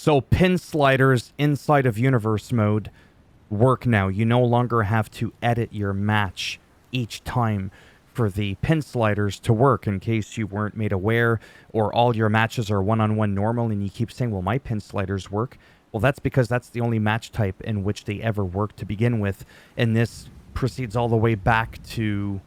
So pin sliders inside of universe mode work now. You no longer have to edit your match each time for the pin sliders to work, in case you weren't made aware, or all your matches are one-on-one normal and you keep saying, well, my pin sliders work. Well, that's because that's the only match type in which they ever work to begin with, and this proceeds all the way back to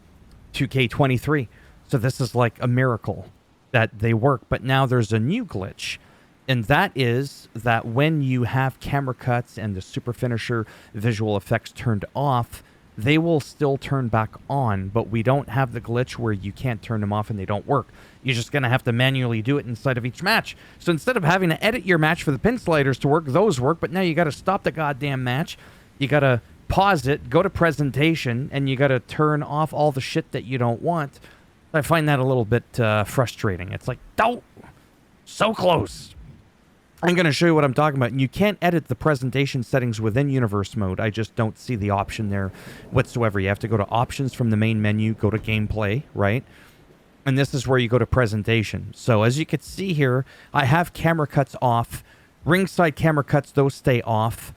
2K23. So this is like a miracle that they work. But now there's a new glitch, and that is that when you have camera cuts and the super finisher visual effects turned off, they will still turn back on, but we don't have the glitch where you can't turn them off and they don't work. You're just going to have to manually do it inside of each match. So instead of having to edit your match for the pin sliders to work, those work, but now you got to stop the goddamn match. You got to pause it, go to presentation, and you got to turn off all the shit that you don't want. I find that a little bit frustrating. It's like, don't, so close. I'm going to show you what I'm talking about. And you can't edit the presentation settings within universe mode. I just don't see the option there whatsoever. You have to go to options from the main menu, go to gameplay, right? And this is where you go to presentation. So as you can see here, I have camera cuts off. Ringside camera cuts, those stay off.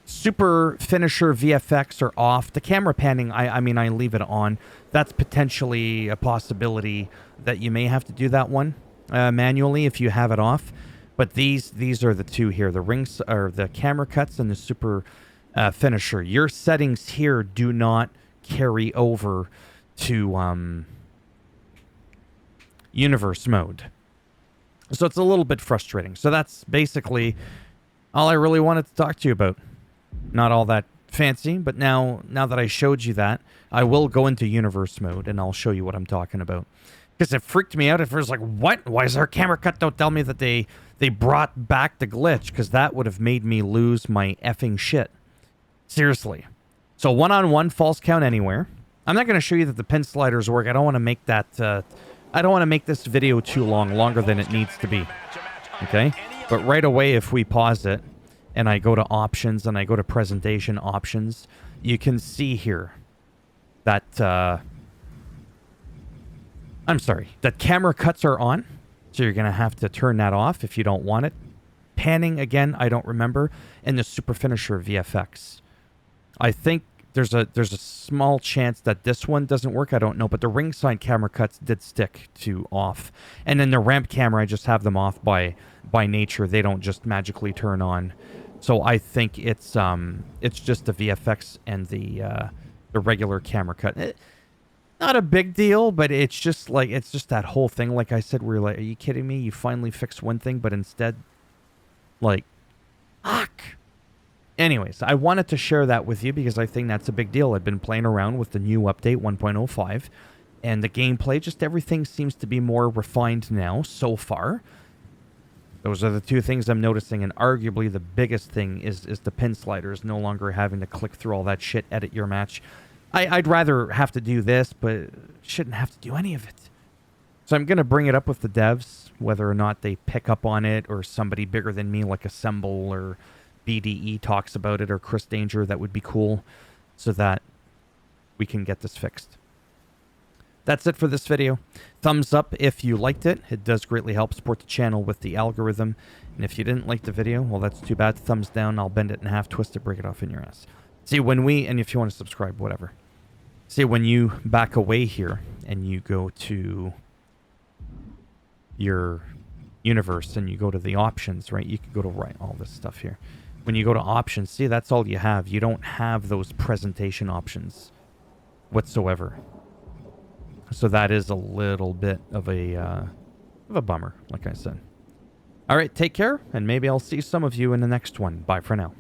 Super finisher VFX are off. The camera panning, I mean, I leave it on. That's potentially a possibility that you may have to do that one manually if you have it off. But these are the two here, the rings or the camera cuts and the super finisher. Your settings here do not carry over to universe mode. So it's a little bit frustrating. So that's basically all I really wanted to talk to you about. Not all that fancy, but now that I showed you that, I will go into universe mode and I'll show you what I'm talking about. Because it freaked me out at first, like, what? Why is there a camera cut? Don't tell me that they brought back the glitch, because that would have made me lose my effing shit. Seriously. So one-on-one false count anywhere. I'm not going to show you that the pin sliders work. I don't want to make that, I don't want to make this video too long, longer than it needs to be. Okay? But right away, if we pause it, and I go to options, and I go to presentation options, you can see here that, I'm sorry, that camera cuts are on, so you're going to have to turn that off if you don't want it. Panning, again, I don't remember, and the super finisher VFX. I think there's a small chance that this one doesn't work, I don't know, but the ringside camera cuts did stick to off. And then the ramp camera, I just have them off by nature. They don't just magically turn on. So I think it's just the VFX and the regular camera cut. Not a big deal, but it's just that whole thing. Like I said, we're like, are you kidding me? You finally fixed one thing, but instead, like, fuck. Anyways, I wanted to share that with you because I think that's a big deal. I've been playing around with the new update 1.05, and the gameplay, just everything seems to be more refined now so far. Those are the two things I'm noticing, and arguably the biggest thing is the pin sliders, no longer having to click through all that shit, edit your match. I'd rather have to do this, but shouldn't have to do any of it. So I'm going to bring it up with the devs, whether or not they pick up on it, or somebody bigger than me like Assemble or BDE talks about it, or Chris Danger. That would be cool, so that we can get this fixed. That's it for this video. Thumbs up if you liked it. It does greatly help support the channel with the algorithm. And if you didn't like the video, well, that's too bad. Thumbs down. I'll bend it in half, twist it, break it off in your ass. See, and if you want to subscribe, whatever. See, when you back away here and you go to your universe and you go to the options, right? You can go to all this stuff here. When you go to options, see, that's all you have. You don't have those presentation options whatsoever. So that is a little bit of a bummer, like I said. All right, take care, and maybe I'll see some of you in the next one. Bye for now.